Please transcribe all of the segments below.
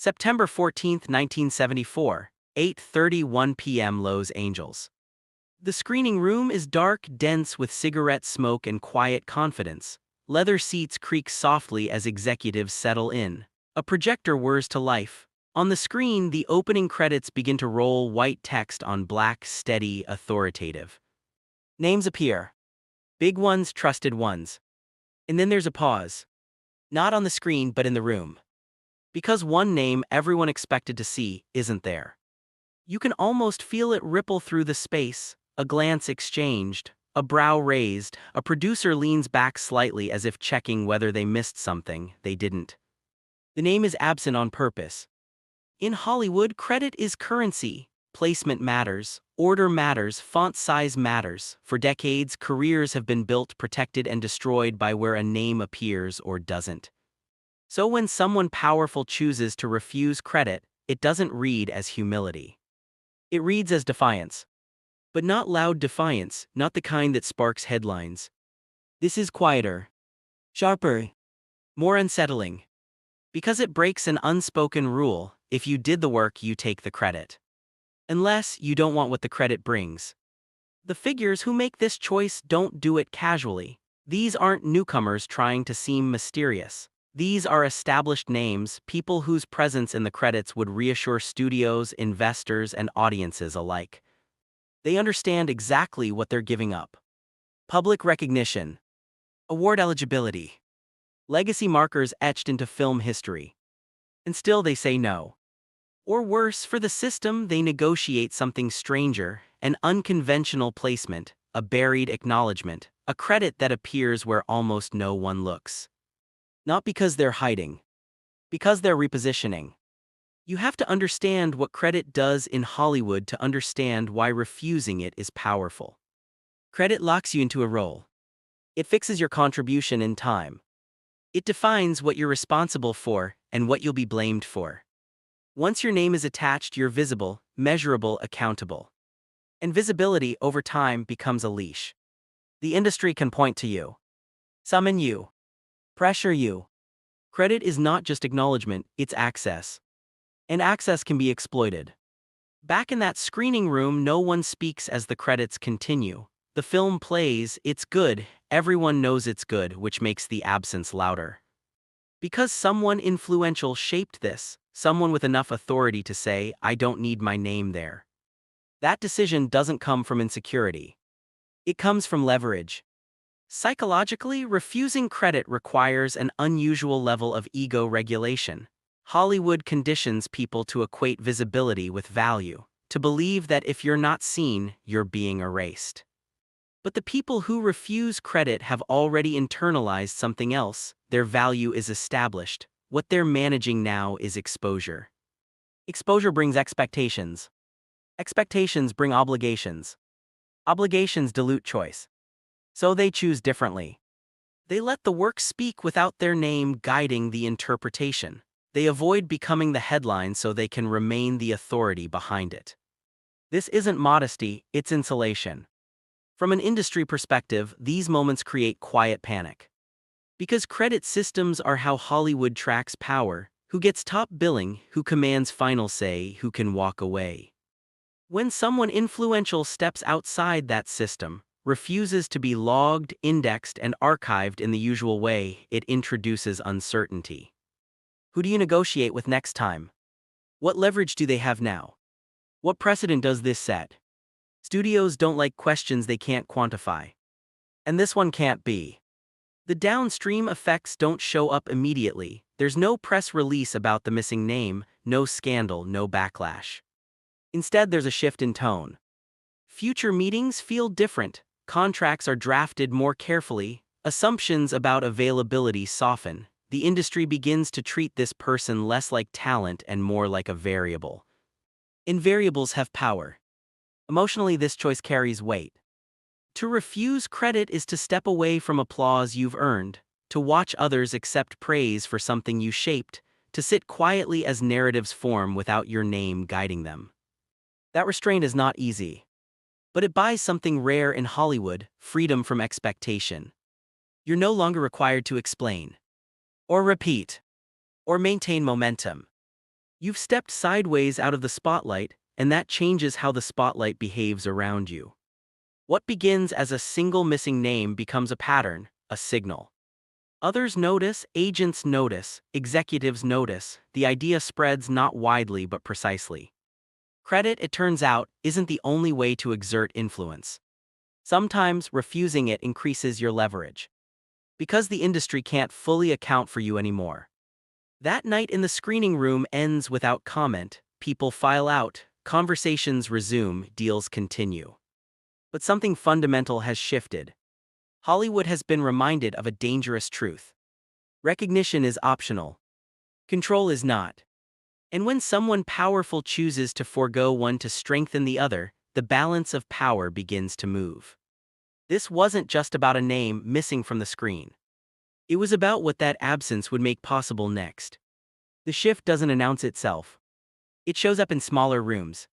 September 14, 1974, 8:31 p.m. Los Angeles. The screening room is dark, dense with cigarette smoke and quiet confidence. Leather seats creak softly as executives settle in. A projector whirs to life. On the screen, the opening credits begin to roll, white text on black, steady, authoritative. Names appear. Big ones, trusted ones. And then there's a pause. Not on the screen, but in the room. Because one name everyone expected to see isn't there. You can almost feel it ripple through the space, a glance exchanged, a brow raised, a producer leans back slightly as if checking whether they missed something. They didn't. The name is absent on purpose. In Hollywood, credit is currency. Placement matters, order matters, font size matters. For decades, careers have been built, protected, and destroyed by where a name appears or doesn't. So when someone powerful chooses to refuse credit, it doesn't read as humility. It reads as defiance. But not loud defiance, not the kind that sparks headlines. This is quieter, sharper, more unsettling. Because it breaks an unspoken rule: if you did the work, you take the credit. Unless you don't want what the credit brings. The figures who make this choice don't do it casually. These aren't newcomers trying to seem mysterious. These are established names, people whose presence in the credits would reassure studios, investors, and audiences alike. They understand exactly what they're giving up. Public recognition, award eligibility, legacy markers etched into film history. And still they say no. Or worse, for the system, they negotiate something stranger, an unconventional placement, a buried acknowledgement, a credit that appears where almost no one looks. Not because they're hiding, because they're repositioning. You have to understand what credit does in Hollywood to understand why refusing it is powerful. Credit locks you into a role. It fixes your contribution in time. It defines what you're responsible for and what you'll be blamed for. Once your name is attached, you're visible, measurable, accountable. And visibility over time becomes a leash. The industry can point to you, summon you, pressure you. Credit is not just acknowledgement, it's access. And access can be exploited. Back in that screening room, no one speaks as the credits continue. The film plays, it's good, everyone knows it's good, which makes the absence louder. Because someone influential shaped this, someone with enough authority to say, I don't need my name there. That decision doesn't come from insecurity. It comes from leverage. Psychologically, refusing credit requires an unusual level of ego regulation. Hollywood conditions people to equate visibility with value, to believe that if you're not seen, you're being erased. But the people who refuse credit have already internalized something else. Their value is established. What they're managing now is exposure. Exposure brings expectations. Expectations bring obligations. Obligations dilute choice. So they choose differently. They let the work speak without their name guiding the interpretation. They avoid becoming the headline so they can remain the authority behind it. This isn't modesty, it's insulation. From an industry perspective, these moments create quiet panic. Because credit systems are how Hollywood tracks power: who gets top billing, who commands final say, who can walk away. When someone influential steps outside that system, refuses to be logged, indexed, and archived in the usual way, it introduces uncertainty. Who do you negotiate with next time? What leverage do they have now? What precedent does this set? Studios don't like questions they can't quantify. And this one can't be. The downstream effects don't show up immediately. There's no press release about the missing name, no scandal, no backlash. Instead, there's a shift in tone. Future meetings feel different. Contracts are drafted more carefully. Assumptions about availability soften. The industry begins to treat this person less like talent and more like a variable. And variables have power. Emotionally, this choice carries weight. To refuse credit is to step away from applause you've earned, to watch others accept praise for something you shaped, to sit quietly as narratives form without your name guiding them. That restraint is not easy. But it buys something rare in Hollywood: freedom from expectation. You're no longer required to explain, or repeat, or maintain momentum. You've stepped sideways out of the spotlight, and that changes how the spotlight behaves around you. What begins as a single missing name becomes a pattern, a signal. Others notice, agents notice, executives notice, the idea spreads not widely but precisely. Credit, it turns out, isn't the only way to exert influence. Sometimes refusing it increases your leverage. Because the industry can't fully account for you anymore. That night in the screening room ends without comment, people file out, conversations resume, deals continue. But something fundamental has shifted. Hollywood has been reminded of a dangerous truth. Recognition is optional. Control is not. And when someone powerful chooses to forego one to strengthen the other, the balance of power begins to move. This wasn't just about a name missing from the screen. It was about what that absence would make possible next. The shift doesn't announce itself. It shows up in smaller rooms.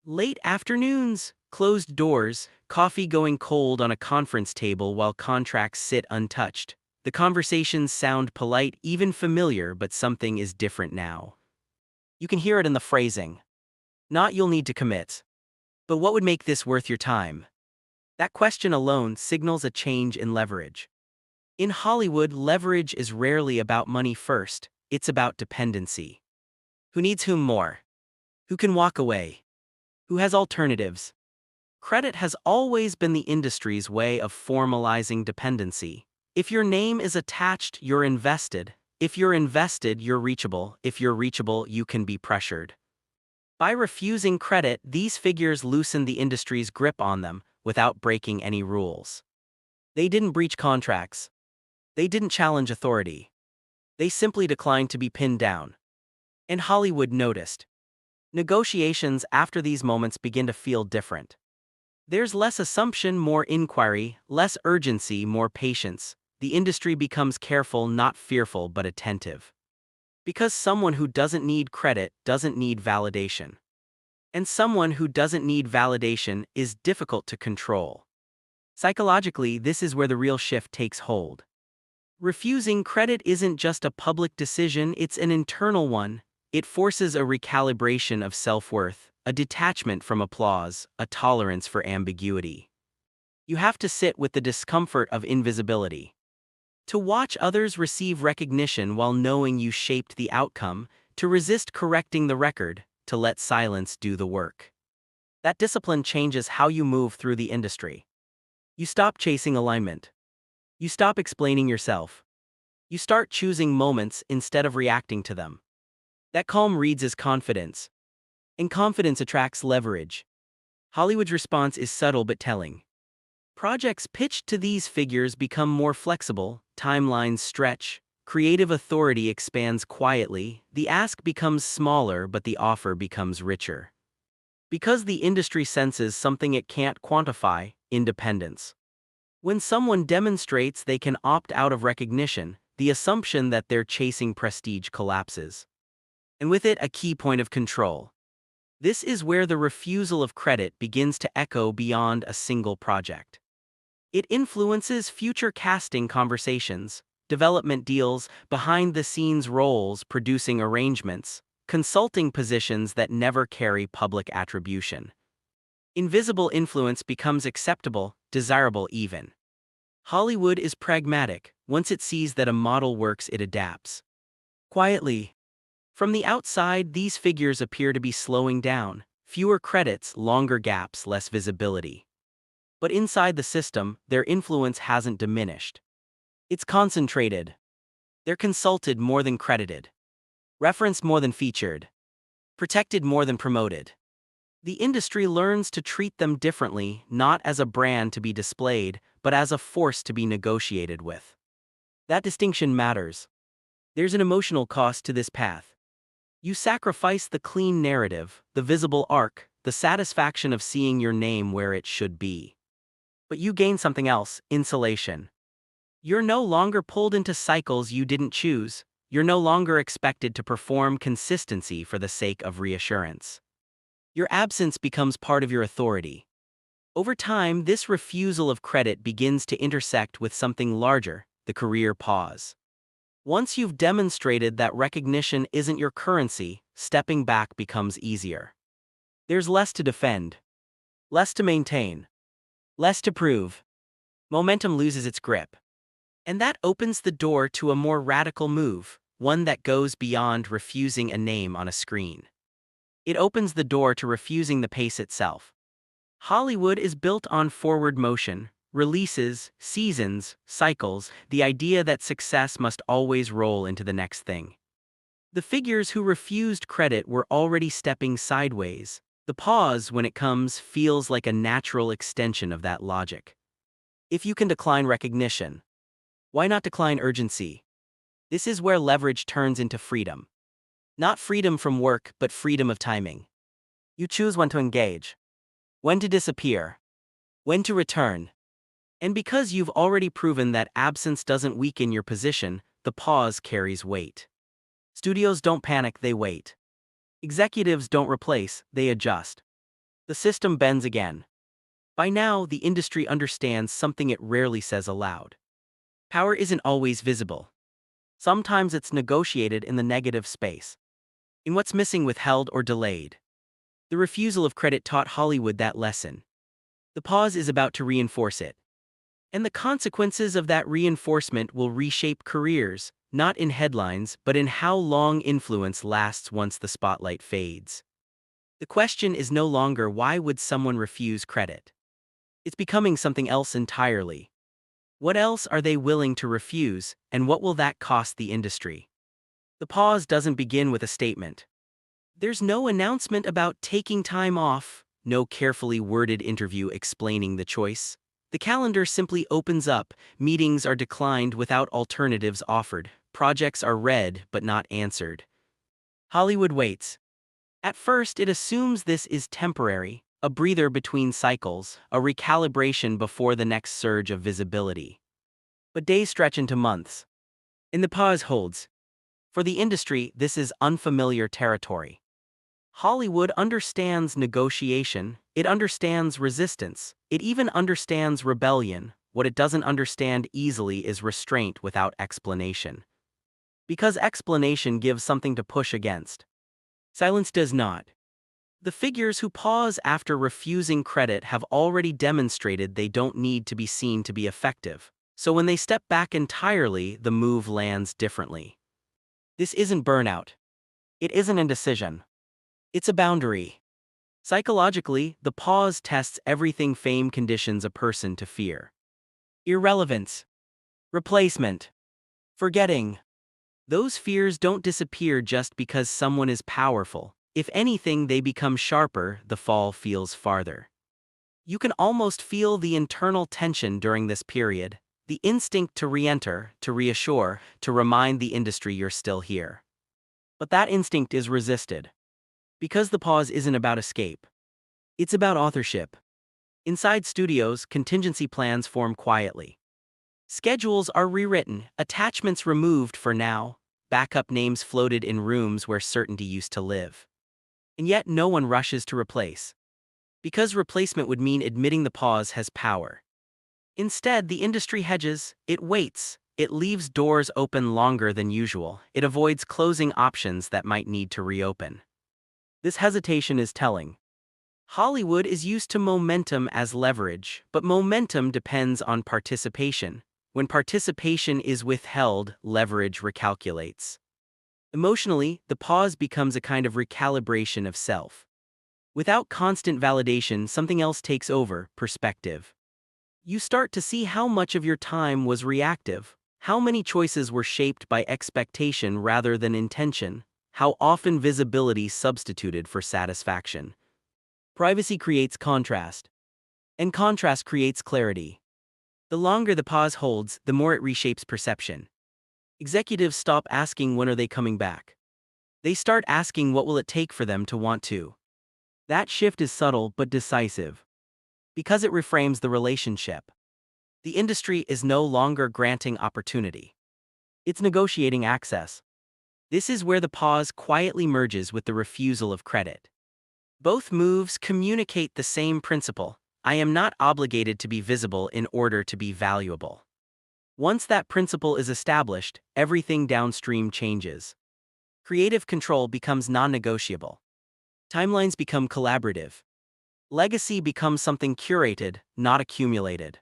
Late afternoons, closed doors, coffee going cold on a conference table while contracts sit untouched. The conversations sound polite, even familiar, but something is different now. You can hear it in the phrasing. Not "you'll need to commit," but "what would make this worth your time?" That question alone signals a change in leverage. In Hollywood, leverage is rarely about money first, it's about dependency. Who needs whom more? Who can walk away? Who has alternatives? Credit has always been the industry's way of formalizing dependency. If your name is attached, you're invested. If you're invested, you're reachable. If you're reachable, you can be pressured. By refusing credit, these figures loosen the industry's grip on them without breaking any rules. They didn't breach contracts. They didn't challenge authority. They simply declined to be pinned down. And Hollywood noticed. Negotiations after these moments begin to feel different. There's less assumption, more inquiry, less urgency, more patience. The industry becomes careful, not fearful, but attentive. Because someone who doesn't need credit doesn't need validation. And someone who doesn't need validation is difficult to control. Psychologically, this is where the real shift takes hold. Refusing credit isn't just a public decision, it's an internal one. It forces a recalibration of self-worth, a detachment from applause, a tolerance for ambiguity. You have to sit with the discomfort of invisibility. To watch others receive recognition while knowing you shaped the outcome, to resist correcting the record, to let silence do the work. That discipline changes how you move through the industry. You stop chasing alignment. You stop explaining yourself. You start choosing moments instead of reacting to them. That calm reads as confidence. And confidence attracts leverage. Hollywood's response is subtle but telling. Projects pitched to these figures become more flexible, timelines stretch, creative authority expands quietly, the ask becomes smaller but the offer becomes richer. Because the industry senses something it can't quantify: independence. When someone demonstrates they can opt out of recognition, the assumption that they're chasing prestige collapses. And with it, a key point of control. This is where the refusal of credit begins to echo beyond a single project. It influences future casting conversations, development deals, behind-the-scenes roles, producing arrangements, consulting positions that never carry public attribution. Invisible influence becomes acceptable, desirable even. Hollywood is pragmatic. Once it sees that a model works, it adapts. Quietly. From the outside, these figures appear to be slowing down. Fewer credits, longer gaps, less visibility. But inside the system, their influence hasn't diminished. It's concentrated. They're consulted more than credited. Referenced more than featured. Protected more than promoted. The industry learns to treat them differently, not as a brand to be displayed, but as a force to be negotiated with. That distinction matters. There's an emotional cost to this path. You sacrifice the clean narrative, the visible arc, the satisfaction of seeing your name where it should be. But you gain something else: insulation. You're no longer pulled into cycles you didn't choose. You're no longer expected to perform consistency for the sake of reassurance. Your absence becomes part of your authority. Over time, this refusal of credit begins to intersect with something larger: the career pause. Once you've demonstrated that recognition isn't your currency, stepping back becomes easier. There's less to defend, less to maintain, less to prove. Momentum loses its grip. And that opens the door to a more radical move, one that goes beyond refusing a name on a screen. It opens the door to refusing the pace itself. Hollywood is built on forward motion, releases, seasons, cycles, the idea that success must always roll into the next thing. The figures who refused credit were already stepping sideways. The pause, when it comes, feels like a natural extension of that logic. If you can decline recognition, why not decline urgency? This is where leverage turns into freedom. Not freedom from work, but freedom of timing. You choose when to engage, when to disappear, when to return. And because you've already proven that absence doesn't weaken your position, the pause carries weight. Studios don't panic, they wait. Executives don't replace, they adjust. The system bends again. By now, the industry understands something it rarely says aloud. Power isn't always visible. Sometimes it's negotiated in the negative space, in what's missing, withheld, or delayed. The refusal of credit taught Hollywood that lesson. The pause is about to reinforce it. And the consequences of that reinforcement will reshape careers, not in headlines, but in how long influence lasts once the spotlight fades. The question is no longer why would someone refuse credit. It's becoming something else entirely. What else are they willing to refuse, and what will that cost the industry? The pause doesn't begin with a statement. There's no announcement about taking time off, no carefully worded interview explaining the choice. The calendar simply opens up, meetings are declined without alternatives offered, projects are read but not answered. Hollywood waits. At first, it assumes this is temporary, a breather between cycles, a recalibration before the next surge of visibility. But days stretch into months. And the pause holds. For the industry, this is unfamiliar territory. Hollywood understands negotiation, it understands resistance, it even understands rebellion. What it doesn't understand easily is restraint without explanation. Because explanation gives something to push against. Silence does not. The figures who pause after refusing credit have already demonstrated they don't need to be seen to be effective. So when they step back entirely, the move lands differently. This isn't burnout. It isn't indecision. It's a boundary. Psychologically, the pause tests everything fame conditions a person to fear. Irrelevance. Replacement. Forgetting. Those fears don't disappear just because someone is powerful. If anything, they become sharper, the fall feels farther. You can almost feel the internal tension during this period, the instinct to re-enter, to reassure, to remind the industry you're still here. But that instinct is resisted. Because the pause isn't about escape. It's about authorship. Inside studios, contingency plans form quietly. Schedules are rewritten, attachments removed for now, backup names floated in rooms where certainty used to live. And yet no one rushes to replace. Because replacement would mean admitting the pause has power. Instead, the industry hedges, it waits, it leaves doors open longer than usual, it avoids closing options that might need to reopen. This hesitation is telling. Hollywood is used to momentum as leverage, but momentum depends on participation. When participation is withheld, leverage recalculates. Emotionally, the pause becomes a kind of recalibration of self. Without constant validation, something else takes over, perspective. You start to see how much of your time was reactive, how many choices were shaped by expectation rather than intention, how often visibility substituted for satisfaction. Privacy creates contrast, and contrast creates clarity. The longer the pause holds, the more it reshapes perception. Executives stop asking when are they coming back. They start asking what will it take for them to want to. That shift is subtle but decisive. Because it reframes the relationship. The industry is no longer granting opportunity. It's negotiating access. This is where the pause quietly merges with the refusal of credit. Both moves communicate the same principle. I am not obligated to be visible in order to be valuable. Once that principle is established, everything downstream changes. Creative control becomes non-negotiable. Timelines become collaborative. Legacy becomes something curated, not accumulated.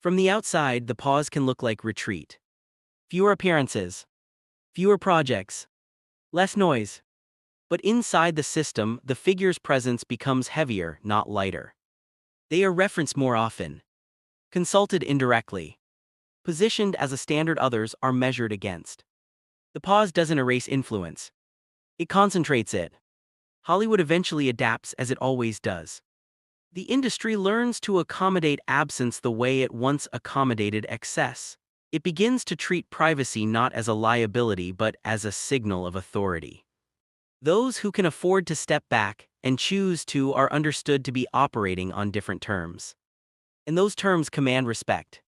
From the outside, the pause can look like retreat. Fewer appearances, fewer projects, less noise. But inside the system, the figure's presence becomes heavier, not lighter. They are referenced more often, consulted indirectly, positioned as a standard others are measured against. The pause doesn't erase influence. It concentrates it. Hollywood eventually adapts as it always does. The industry learns to accommodate absence the way it once accommodated excess. It begins to treat privacy not as a liability but as a signal of authority. Those who can afford to step back and choose to are understood to be operating on different terms. And those terms command respect.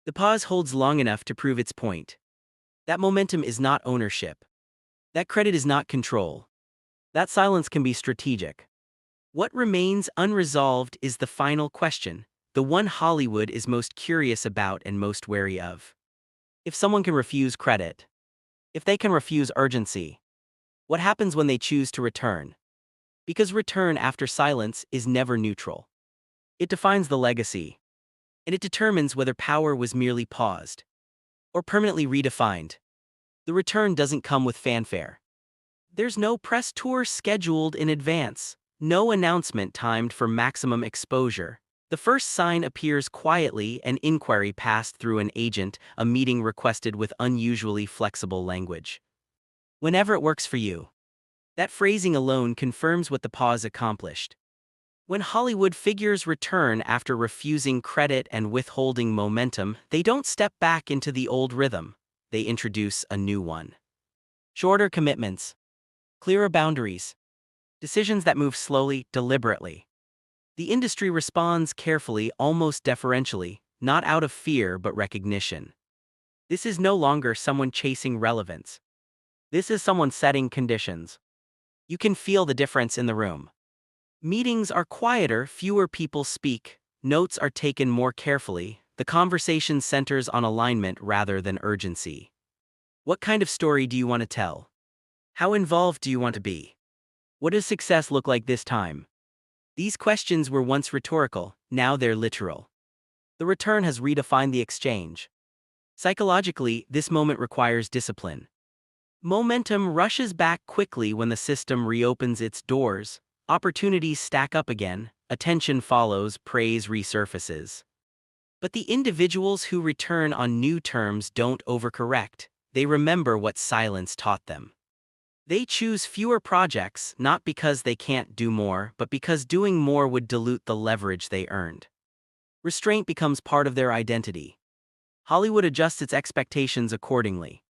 The pause holds long enough to prove its point. That momentum is not ownership. That credit is not control. That silence can be strategic. What remains unresolved is the final question, the one Hollywood is most curious about and most wary of. If someone can refuse credit, if they can refuse urgency, what happens when they choose to return? Because return after silence is never neutral. It defines the legacy, and it determines whether power was merely paused or permanently redefined. The return doesn't come with fanfare. There's no press tour scheduled in advance, no announcement timed for maximum exposure. The first sign appears quietly, an inquiry passed through an agent, a meeting requested with unusually flexible language. Whenever it works for you. That phrasing alone confirms what the pause accomplished. When Hollywood figures return after refusing credit and withholding momentum, they don't step back into the old rhythm. They introduce a new one. Shorter commitments, clearer boundaries, decisions that move slowly, deliberately. The industry responds carefully, almost deferentially, not out of fear but recognition. This is no longer someone chasing relevance. This is someone setting conditions. You can feel the difference in the room. Meetings are quieter, fewer people speak, notes are taken more carefully, the conversation centers on alignment rather than urgency. What kind of story do you want to tell? How involved do you want to be? What does success look like this time? These questions were once rhetorical, now they're literal. The return has redefined the exchange. Psychologically, this moment requires discipline. Momentum rushes back quickly when the system reopens its doors. Opportunities stack up again, attention follows, praise resurfaces. But the individuals who return on new terms don't overcorrect. They remember what silence taught them. They choose fewer projects, not because they can't do more, but because doing more would dilute the leverage they earned. Restraint becomes part of their identity. Hollywood adjusts its expectations accordingly.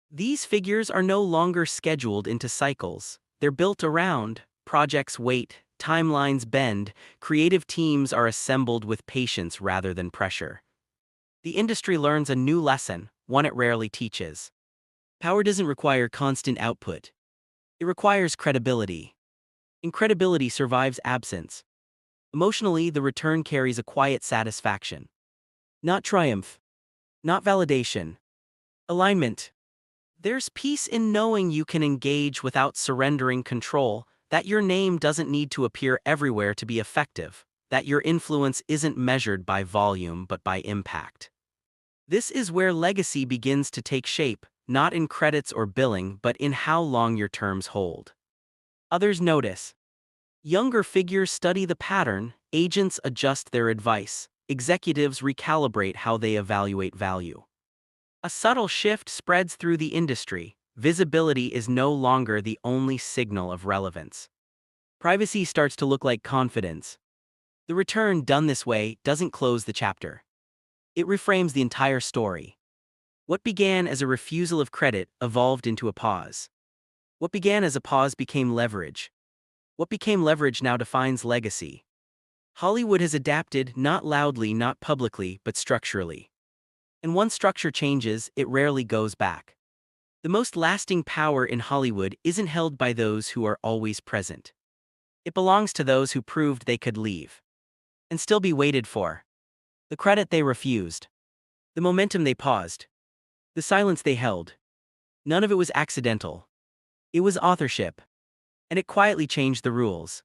These figures are no longer scheduled into cycles. They're built around. Projects wait, timelines bend, creative teams are assembled with patience rather than pressure. The industry learns a new lesson, one it rarely teaches. Power doesn't require constant output. It requires credibility. And credibility survives absence. Emotionally, the return carries a quiet satisfaction. Not triumph. Not validation. Alignment. There's peace in knowing you can engage without surrendering control, that your name doesn't need to appear everywhere to be effective, that your influence isn't measured by volume but by impact. This is where legacy begins to take shape, not in credits or billing but in how long your terms hold. Others notice. Younger figures study the pattern, agents adjust their advice, executives recalibrate how they evaluate value. A subtle shift spreads through the industry. Visibility is no longer the only signal of relevance. Privacy starts to look like confidence. The return done this way doesn't close the chapter. It reframes the entire story. What began as a refusal of credit evolved into a pause. What began as a pause became leverage. What became leverage now defines legacy. Hollywood has adapted, not loudly, not publicly, but structurally. And once structure changes, it rarely goes back. The most lasting power in Hollywood isn't held by those who are always present. It belongs to those who proved they could leave and still be waited for. The credit they refused. The momentum they paused. The silence they held. None of it was accidental. It was authorship. And it quietly changed the rules.